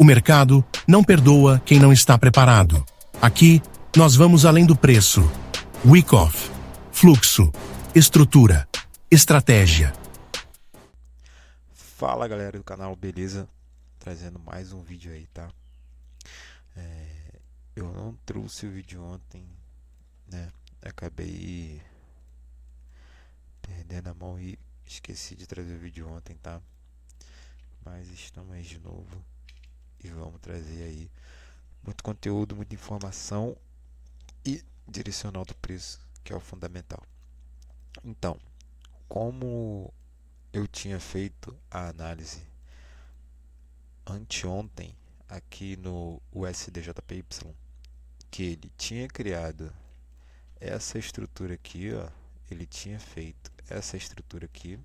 mercado não perdoa quem não está preparado. Aqui, nós vamos além do preço. Wyckoff, fluxo, estrutura, estratégia. Fala galera do canal, beleza? Trazendo mais um vídeo aí, tá? Eu não trouxe o vídeo ontem, né? Acabei perdendo a mão e esqueci de trazer o vídeo ontem, tá? Mas estamos aí de novo e vamos trazer aí muito conteúdo, muita informação e direcional do preço, que é o fundamental. Então, como eu tinha feito a análise anteontem aqui no USDJPY, que ele tinha criado essa estrutura aqui, ó, ele tinha feito essa estrutura aqui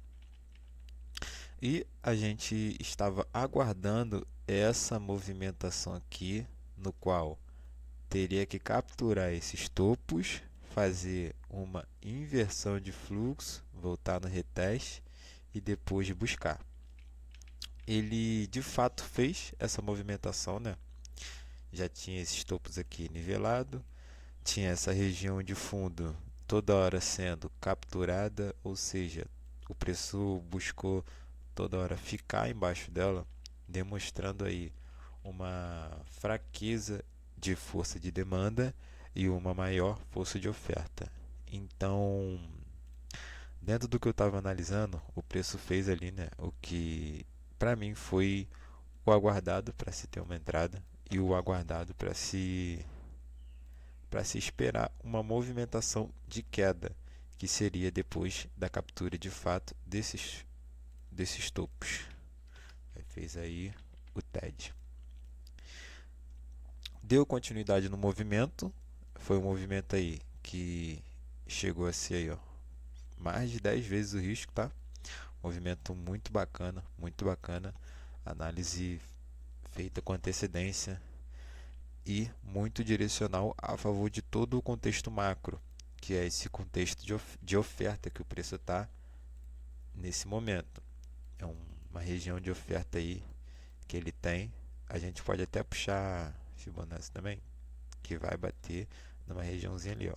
e a gente estava aguardando essa movimentação aqui, no qual teria que capturar esses topos, fazer uma inversão de fluxo, voltar no reteste e depois buscar. Ele de fato fez essa movimentação, né? Já tinha esses topos aqui nivelado, tinha essa região de fundo toda hora sendo capturada, ou seja, o preço buscou toda hora ficar embaixo dela, demonstrando aí uma fraqueza de força de demanda e uma maior força de oferta. Então, dentro do que eu estava analisando, o preço fez ali, né, o que para mim foi o aguardado para se ter uma entrada e o aguardado para se esperar uma movimentação de queda, que seria depois da captura de fato desses topos. Aí fez aí o TED. Deu continuidade no movimento, foi um movimento aí que chegou a ser aí, ó, mais de 10 vezes o risco, tá? Movimento muito bacana, análise feita com antecedência e muito direcional a favor de todo o contexto macro, que é esse contexto de oferta que o preço está nesse momento. É uma região de oferta aí que ele tem. A gente pode até puxar Fibonacci também, que vai bater numa regiãozinha ali, ó,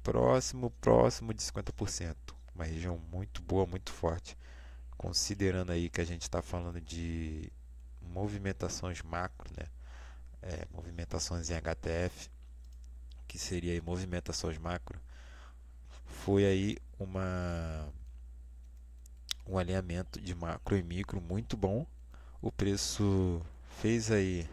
próximo de 50%. Uma região muito boa, muito forte, considerando aí que a gente está falando de movimentações macro, né? Movimentações em HTF, que seria aí movimentações macro, foi aí um alinhamento de macro e micro muito bom. O preço fez aí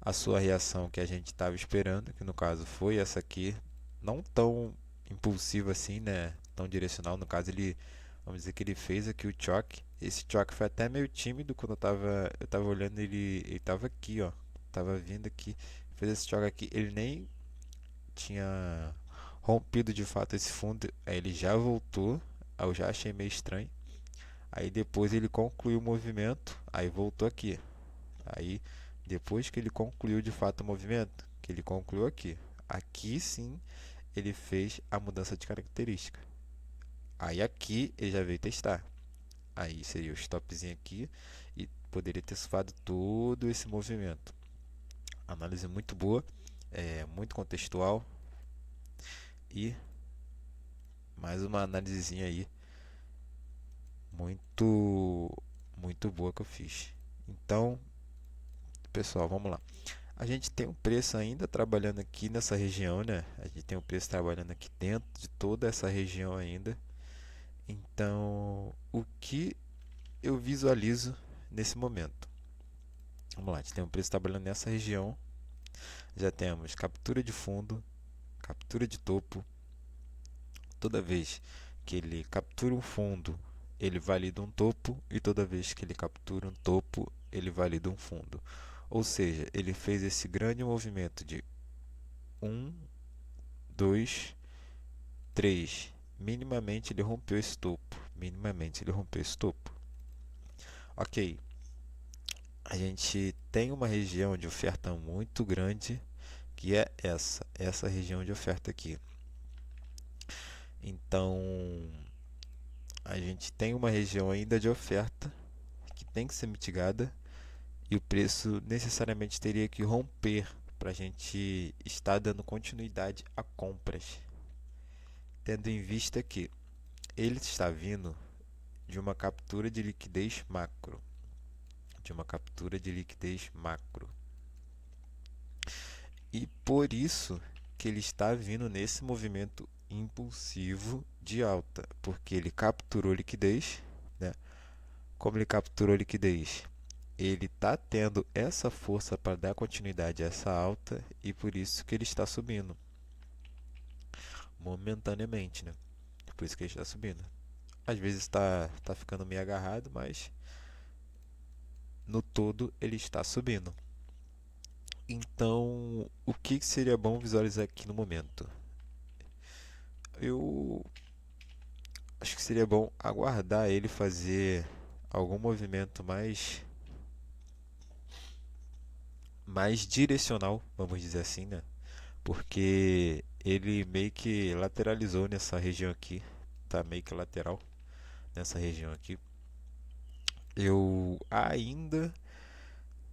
a sua reação que a gente estava esperando, que no caso foi essa aqui, não tão impulsiva assim, né? Tão direcional. No caso, ele, vamos dizer que ele fez aqui o choque. Esse choque foi até meio tímido quando eu tava olhando, ele tava aqui, ó. Tava vindo aqui, fez esse choque aqui. Ele nem tinha rompido de fato esse fundo, aí ele já voltou. Aí eu já achei meio estranho. Aí depois ele concluiu o movimento, aí voltou aqui. Aí depois que ele concluiu de fato o movimento, que ele concluiu aqui, aqui sim ele fez a mudança de característica. Aí aqui ele já veio testar. Aí seria o stopzinho aqui e poderia ter surfado todo esse movimento. Análise muito boa, muito contextual e mais uma análisezinha aí muito boa que eu fiz. Então, pessoal, vamos lá. A gente tem um preço ainda trabalhando aqui nessa região, né? A gente tem um preço trabalhando aqui dentro de toda essa região ainda. Então, o que eu visualizo nesse momento? Vamos lá, a gente tem um preço trabalhando nessa região. Já temos captura de fundo, captura de topo. Toda vez que ele captura um fundo, ele valida um topo, e toda vez que ele captura um topo, ele valida um fundo. Ou seja, ele fez esse grande movimento de 1, 2, 3. Minimamente ele rompeu esse topo. Ok. A gente tem uma região de oferta muito grande, que é essa região de oferta aqui. Então, a gente tem uma região ainda de oferta que tem que ser mitigada, e o preço necessariamente teria que romper para a gente estar dando continuidade a compras, tendo em vista que ele está vindo de uma captura de liquidez macro, de uma captura de liquidez macro. E por isso que ele está vindo nesse movimento impulsivo de alta, porque ele capturou liquidez, né? Como ele capturou liquidez, ele está tendo essa força para dar continuidade a essa alta e por isso que ele está subindo momentaneamente, né? Por isso que ele está subindo. Às vezes está ficando meio agarrado, mas no todo ele está subindo. Então, o que seria bom visualizar aqui no momento? Eu acho que seria bom aguardar ele fazer algum movimento mais direcional, vamos dizer assim, né? Porque ele meio que lateralizou nessa região aqui, tá meio que lateral nessa região aqui. Eu ainda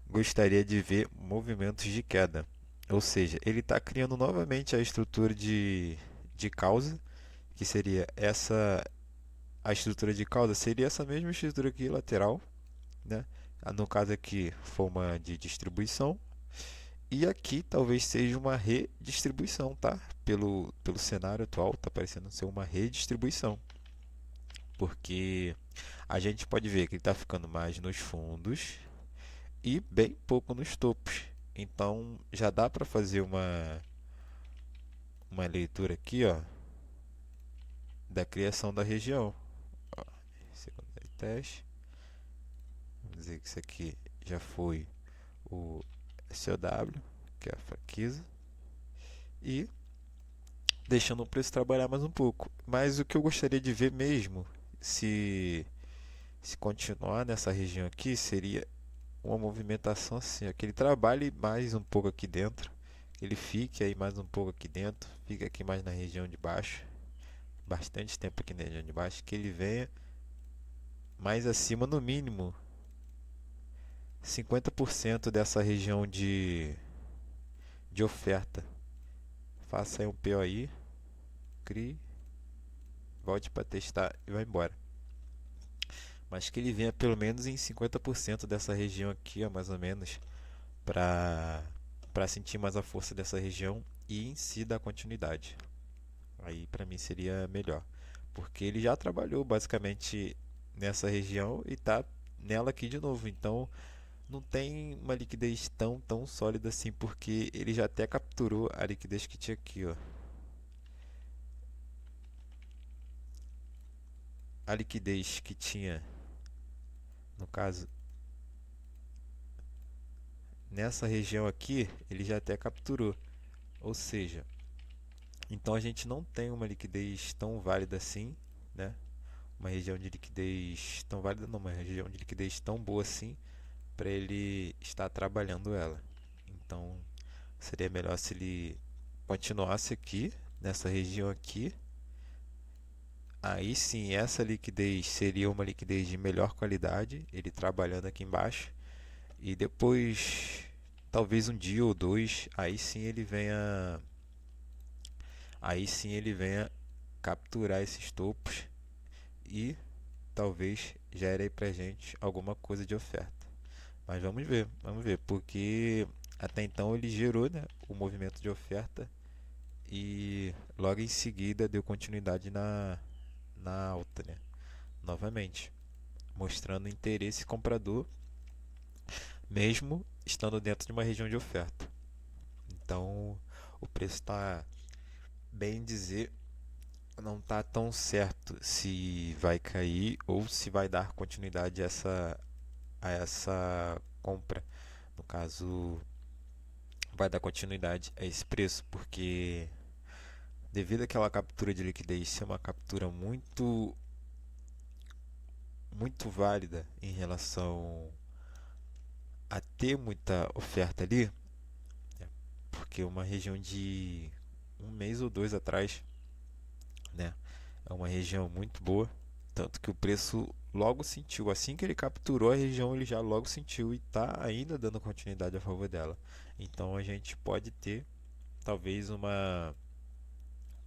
gostaria de ver movimentos de queda, ou seja, ele está criando novamente a estrutura de causa, que seria essa, a estrutura de causa seria essa mesma estrutura aqui lateral, né? No caso aqui foi uma de distribuição. E aqui talvez seja uma redistribuição, tá? Pelo cenário atual, está parecendo ser uma redistribuição. Porque a gente pode ver que ele está ficando mais nos fundos e bem pouco nos topos. Então já dá para fazer uma leitura aqui, ó, da criação da região. Ó, secundário teste. Vamos dizer que isso aqui já foi o SOW, que é a fraqueza, e deixando o preço trabalhar mais um pouco. Mas o que eu gostaria de ver mesmo, se continuar nessa região aqui, seria uma movimentação assim, ó, que ele trabalhe mais um pouco aqui dentro, que ele fique aí mais um pouco aqui dentro, fique aqui mais na região de baixo, bastante tempo aqui na região de baixo, que ele venha mais acima, no mínimo 50% dessa região de oferta. Faça aí um POI, crie, volte para testar e vai embora. Mas que ele venha pelo menos em 50% dessa região aqui, ó, mais ou menos, para sentir mais a força dessa região e em si dar continuidade. Aí para mim seria melhor, porque ele já trabalhou basicamente nessa região e está nela aqui de novo. Então não tem uma liquidez tão sólida assim, porque ele já até capturou a liquidez que tinha aqui, ó. A liquidez que tinha, no caso, nessa região aqui, ele já até capturou. Ou seja, então a gente não tem uma liquidez tão válida assim, né? Uma região de liquidez tão válida, não, uma região de liquidez tão boa assim para ele estar trabalhando ela. Então seria melhor se ele continuasse aqui nessa região aqui. Aí sim, essa liquidez seria uma liquidez de melhor qualidade, ele trabalhando aqui embaixo. E depois, talvez um dia ou dois, aí sim ele venha capturar esses topos e talvez gere aí pra gente alguma coisa de oferta. Mas vamos ver, porque até então ele gerou, né, o movimento de oferta e logo em seguida deu continuidade na alta, né? Novamente, mostrando interesse comprador, mesmo estando dentro de uma região de oferta. Então, o preço está, bem dizer, não está tão certo se vai cair ou se vai dar continuidade a essa compra. No caso, vai dar continuidade a esse preço, porque devido àquela captura de liquidez ser uma captura muito válida em relação a ter muita oferta ali, né? Porque uma região de um mês ou dois atrás, né, é uma região muito boa, Tanto que o preço logo sentiu, assim que ele capturou a região, ele já logo sentiu e está ainda dando continuidade a favor dela. Então a gente pode ter talvez uma.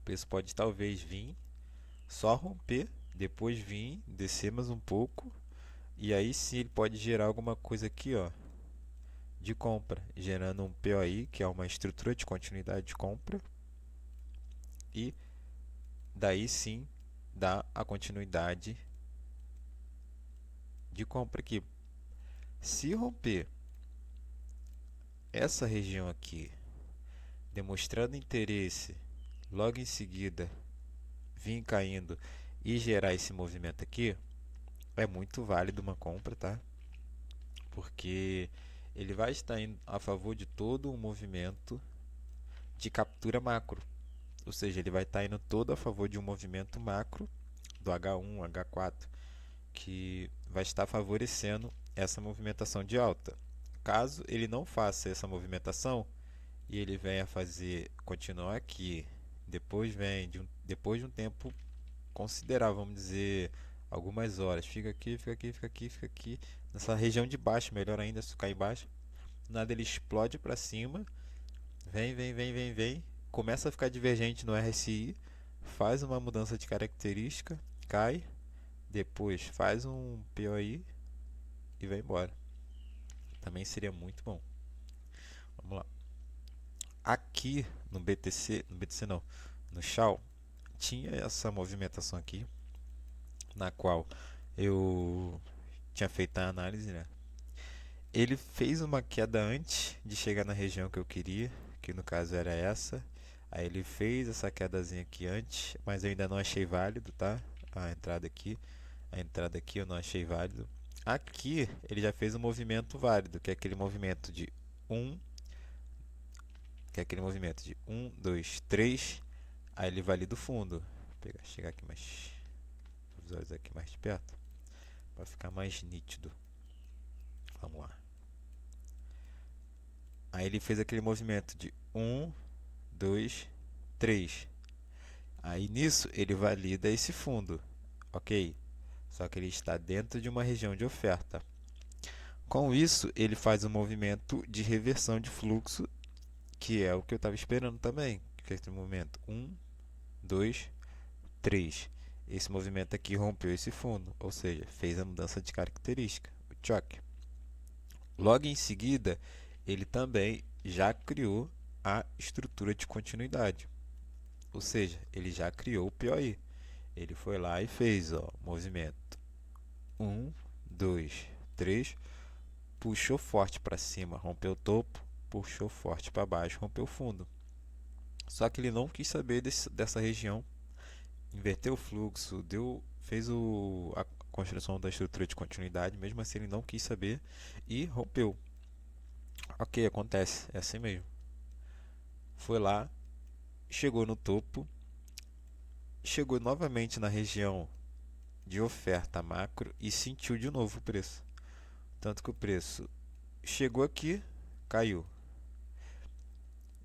O preço pode talvez vir, só romper, depois vir, descer mais um pouco, e aí sim ele pode gerar alguma coisa aqui, ó, de compra, gerando um POI, que é uma estrutura de continuidade de compra, e daí sim dá a continuidade de compra aqui. Se romper essa região aqui, demonstrando interesse, logo em seguida vir caindo e gerar esse movimento aqui, é muito válido uma compra, tá? Porque ele vai estar indo a favor de todo o movimento de captura macro, ou seja, ele vai estar indo todo a favor de um movimento macro do H1, H4, que vai estar favorecendo essa movimentação de alta. Caso ele não faça essa movimentação e ele venha fazer continuar aqui, depois de um tempo considerável, vamos dizer, algumas horas, fica aqui, fica aqui, fica aqui, fica aqui, nessa região de baixo, melhor ainda se cair embaixo, nada ele explode para cima, vem, começa a ficar divergente no RSI, faz uma mudança de característica, cai, depois faz um POI e vai embora. Também seria muito bom. Vamos lá. Aqui no BTC não, no Shao, tinha essa movimentação aqui, na qual eu tinha feito a análise, né? Ele fez uma queda antes de chegar na região que eu queria, que no caso era essa. Aí ele fez essa quedazinha aqui antes, mas eu ainda não achei válido, tá? A entrada aqui eu não achei válido. Aqui ele já fez um movimento válido, que é aquele movimento de 1, que é aquele movimento de 1, 2, 3. Aí ele valida o fundo. Vou pegar, chegar aqui mais, visualizar aqui mais de perto, para ficar mais nítido. Vamos lá. Aí ele fez aquele movimento de 1, 2, 3. Aí nisso ele valida esse fundo, ok? Só que ele está dentro de uma região de oferta. Com isso, ele faz um movimento de reversão de fluxo, que é o que eu estava esperando também. Que é esse movimento 1, 2, 3. Esse movimento aqui rompeu esse fundo, ou seja, fez a mudança de característica, o choque. Logo em seguida, ele também já criou a estrutura de continuidade, ou seja, ele já criou o POI. Ele foi lá e fez movimento 1, 2, 3, puxou forte para cima, rompeu o topo, puxou forte para baixo, rompeu o fundo. Só que ele não quis saber dessa região, inverteu o fluxo, fez a construção da estrutura de continuidade, mesmo assim ele não quis saber e rompeu. Ok, acontece, é assim mesmo. Foi lá, chegou no topo, chegou novamente na região de oferta macro e sentiu de novo o preço. Tanto que o preço chegou aqui, caiu.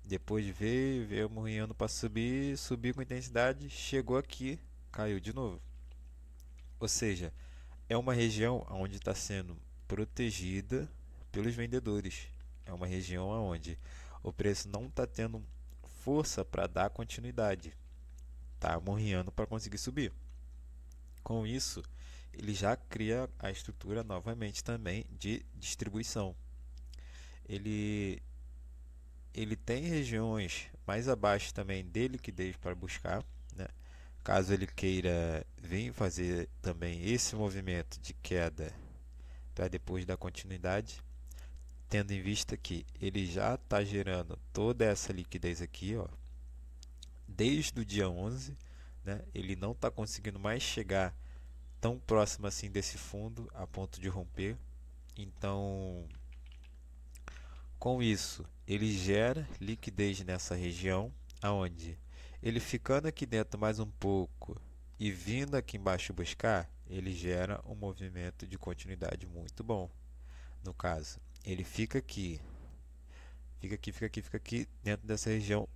Depois veio murrinhando para subir, subiu com intensidade, chegou aqui, caiu de novo. Ou seja, é uma região onde está sendo protegida pelos vendedores. É uma região onde o preço não está tendo força para dar continuidade. Está murrinhando para conseguir subir. Com isso, ele já cria a estrutura novamente também de distribuição. Ele, ele tem regiões mais abaixo também de liquidez para buscar, né? Caso ele queira vir fazer também esse movimento de queda para depois da continuidade, tendo em vista que ele já está gerando toda essa liquidez aqui, ó, desde o dia 11, né? Ele não está conseguindo mais chegar tão próximo assim desse fundo a ponto de romper. Então, com isso, ele gera liquidez nessa região, aonde ele ficando aqui dentro mais um pouco e vindo aqui embaixo buscar, ele gera um movimento de continuidade muito bom. No caso, ele fica aqui dentro dessa região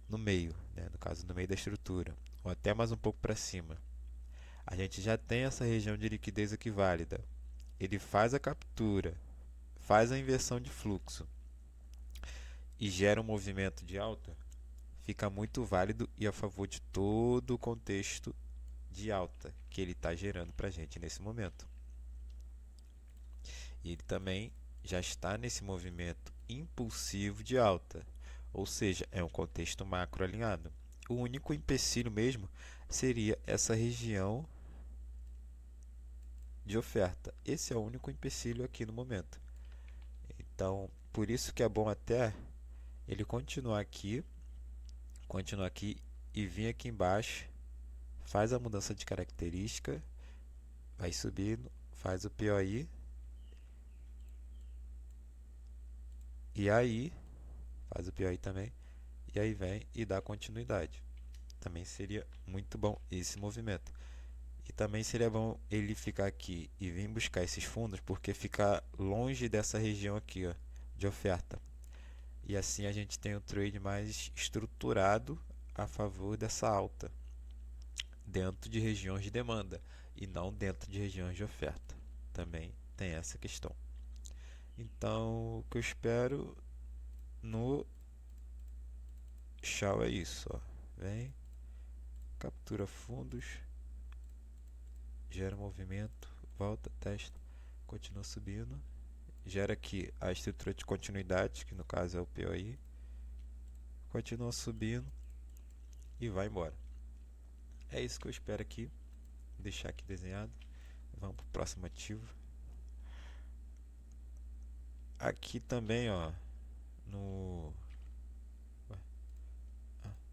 no meio, né? No caso, no meio da estrutura, ou até mais um pouco para cima. A gente já tem essa região de liquidez equiválida. Ele faz a captura, faz a inversão de fluxo e gera um movimento de alta, fica muito válido e a favor de todo o contexto de alta que ele está gerando para a gente nesse momento. E ele também já está nesse movimento impulsivo de alta, ou seja, é um contexto macro alinhado. O único empecilho mesmo seria essa região de oferta. Esse é o único empecilho aqui no momento. Então, por isso que é bom até ele continuar aqui e vir aqui embaixo, faz a mudança de característica, vai subindo, faz o POI, e aí faz o POI também, e aí vem e dá continuidade. Também seria muito bom esse movimento. E também seria bom ele ficar aqui e vir buscar esses fundos, porque fica longe dessa região aqui, ó, de oferta. E assim a gente tem um trade mais estruturado a favor dessa alta, dentro de regiões de demanda e não dentro de regiões de oferta. Também tem essa questão. Então, o que eu espero no Shao é isso, ó. Vem, captura fundos, gera movimento, volta, testa, continua subindo, gera aqui a estrutura de continuidade, que no caso é o POI, continua subindo e vai embora. É isso que eu espero aqui, vou deixar aqui desenhado. Vamos para o próximo ativo. Aqui também, ó, no...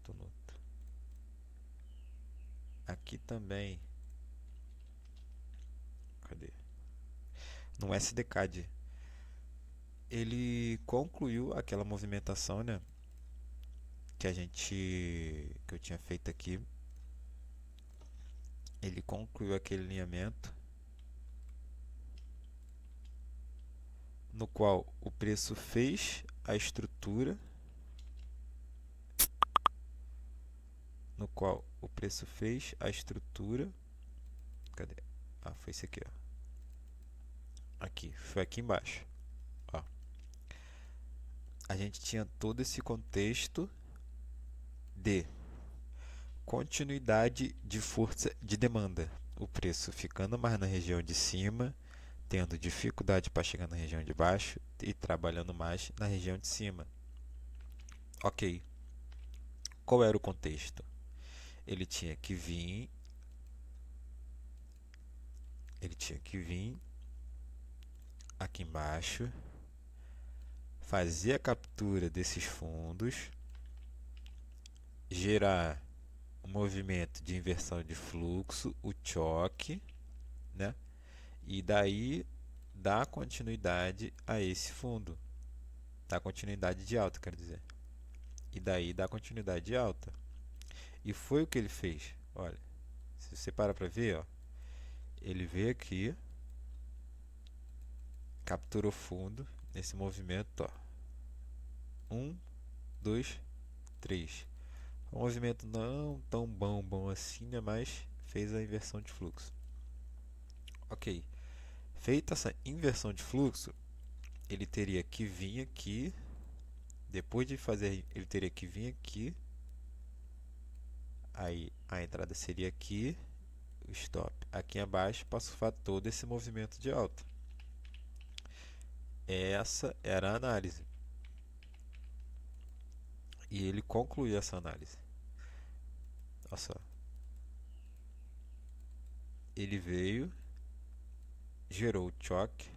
tô no outro. Aqui também, cadê? No SDCAD, ele concluiu aquela movimentação, né, que eu tinha feito aqui. Ele concluiu aquele alinhamento no qual o preço fez a estrutura, cadê? Foi esse aqui, ó. Aqui, foi aqui embaixo, ó. A gente tinha todo esse contexto de continuidade de força de demanda, o preço ficando mais na região de cima, tendo dificuldade para chegar na região de baixo e trabalhando mais na região de cima. Ok. Qual era o contexto? Ele tinha que vir aqui embaixo, fazer a captura desses fundos, gerar um movimento de inversão de fluxo, o choque, né? E daí dar continuidade a esse fundo, dar continuidade de alta, quero dizer. E daí dar continuidade de alta. E foi o que ele fez. Olha, se você para ver, ó, ele veio aqui, capturou fundo nesse movimento, ó. 1, 2, 3. Um movimento não tão bom assim, né? Mas fez a inversão de fluxo. Ok. Feita essa inversão de fluxo, ele teria que vir aqui. Depois de fazer, ele teria que vir aqui. Aí a entrada seria aqui, o stop aqui abaixo, para surfar todo esse movimento de alta. Essa era a análise. E ele concluiu essa análise. Olha só. Ele veio, gerou o choque,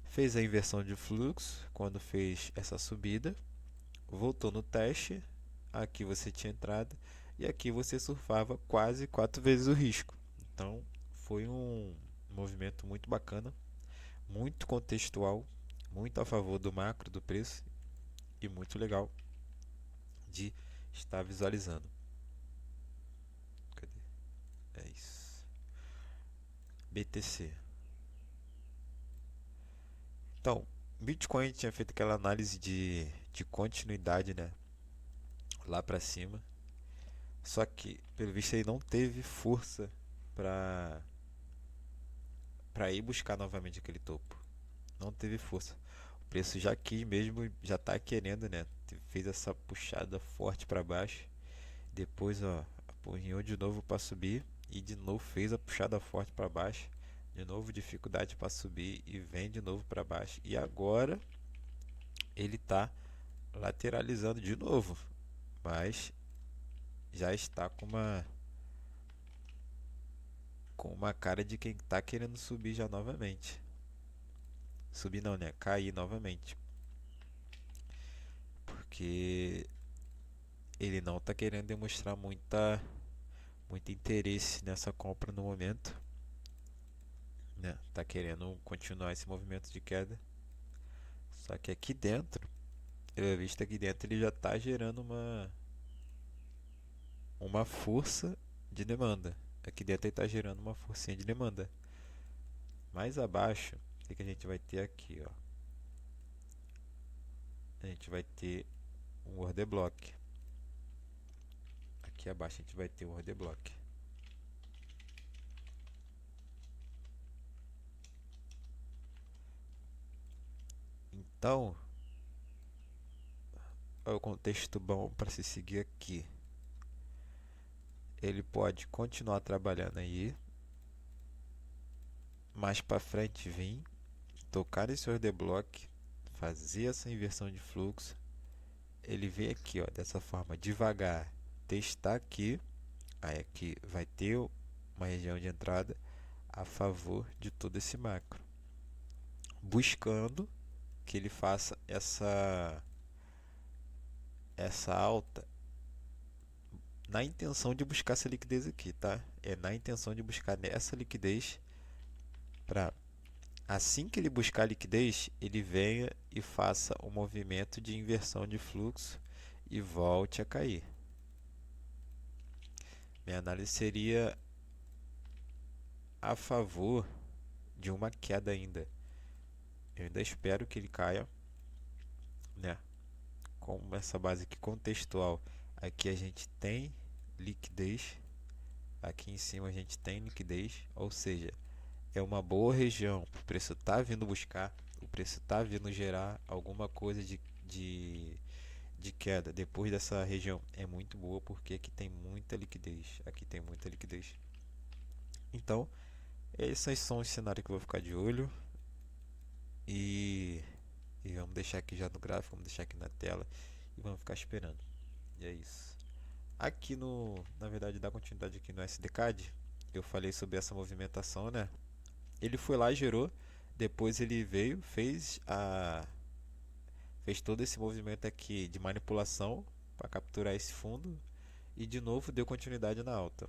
fez a inversão de fluxo quando fez essa subida, voltou no teste, aqui você tinha entrada e aqui você surfava quase 4 vezes o risco. Então foi um movimento muito bacana, muito contextual, muito a favor do macro do preço e muito legal de estar visualizando. Cadê? É isso. BTC. Então, Bitcoin tinha feito aquela análise de continuidade, né? Lá para cima. Só que, pelo visto, ele não teve força para ir buscar novamente aquele topo. Não teve força. O preço já quis mesmo, já está querendo, né? Fez essa puxada forte para baixo. Depois, ó, apunhou de novo para subir e de novo fez a puxada forte para baixo. De novo dificuldade para subir e vem de novo para baixo. E agora ele está lateralizando de novo, mas já está com uma cara de quem está querendo subir já novamente. Subir não, né? Cair novamente. Porque ele não está querendo demonstrar muito interesse nessa compra no momento, né? Tá querendo continuar esse movimento de queda. Só que aqui dentro, pelo visto aqui dentro, ele já está gerando uma força de demanda. Aqui dentro ele está gerando uma forcinha de demanda. Mais abaixo, o que a gente vai ter aqui, ó? A gente vai ter um order block. Aqui abaixo a gente vai ter o order block. Então, é o contexto bom para se seguir aqui. Ele pode continuar trabalhando aí, mais para frente vir, tocar nesse order block, fazer essa inversão de fluxo. Ele vem aqui, ó, dessa forma devagar, testar aqui, aí aqui vai ter uma região de entrada a favor de todo esse macro, buscando que ele faça essa alta na intenção de buscar essa liquidez aqui, tá? É na intenção de buscar essa liquidez para assim que ele buscar a liquidez, ele venha e faça um movimento de inversão de fluxo e volte a cair. Minha análise seria a favor de uma queda ainda. Eu ainda espero que ele caia, né? Com essa base aqui contextual. Aqui a gente tem liquidez, aqui em cima a gente tem liquidez, ou seja, é uma boa região. O preço está vindo buscar, o preço está vindo gerar alguma coisa de queda. Depois dessa região é muito boa porque aqui tem muita liquidez. Aqui tem muita liquidez. Então, esses são os cenários que eu vou ficar de olho. E vamos deixar aqui já no gráfico, vamos deixar aqui na tela e vamos ficar esperando. E é isso. Aqui na verdade, dá continuidade aqui no SDCAD, eu falei sobre essa movimentação, né? Ele foi lá, gerou, depois ele veio, fez todo esse movimento aqui de manipulação para capturar esse fundo e de novo deu continuidade na alta.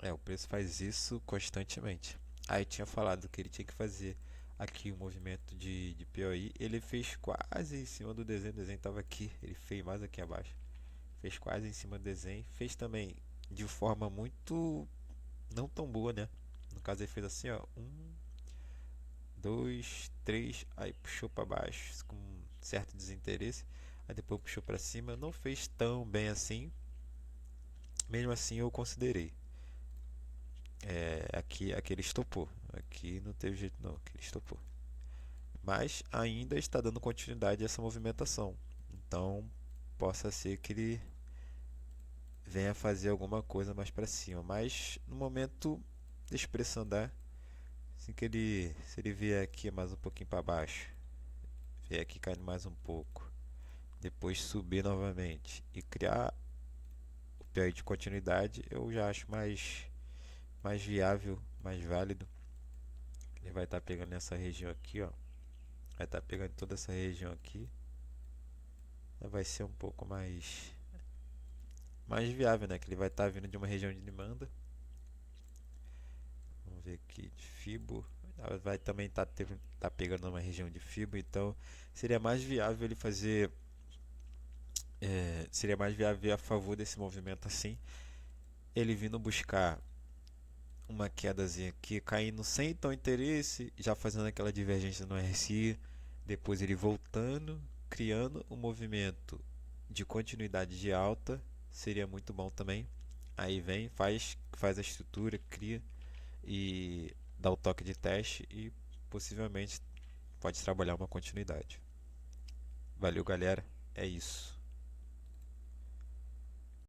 O preço faz isso constantemente. Aí tinha falado que ele tinha que fazer aqui o movimento de POI, ele fez quase em cima do desenho, o desenho estava aqui, ele fez mais aqui abaixo, fez quase em cima do desenho, fez também de forma muito não tão boa, né? No caso ele fez assim, ó, 2, 3, aí puxou para baixo com certo desinteresse, aí depois puxou para cima, não fez tão bem assim, mesmo assim eu considerei. Aqui ele estopou, aqui não teve jeito não, aqui ele estopou, mas ainda está dando continuidade a essa movimentação, então possa ser que ele venha fazer alguma coisa mais para cima, mas no momento deixa o preço andar. Assim que se ele vier aqui mais um pouquinho para baixo, vier aqui caindo mais um pouco, depois subir novamente e criar o PI de continuidade, eu já acho mais viável, mais válido. Ele vai estar pegando essa região aqui, ó, vai estar pegando toda essa região aqui, vai ser um pouco mais viável, né? Que ele vai estar vindo de uma região de demanda. Vamos ver aqui de Fibo, vai também estar pegando uma região de Fibo, então seria mais viável ele fazer, seria mais viável a favor desse movimento assim, ele vindo buscar uma quedazinha aqui, caindo sem tão interesse, já fazendo aquela divergência no RSI, depois ele voltando, criando um movimento de continuidade de alta, seria muito bom também. Aí vem, faz a estrutura, cria e dá o toque de teste e possivelmente pode trabalhar uma continuidade. Valeu, galera. É isso.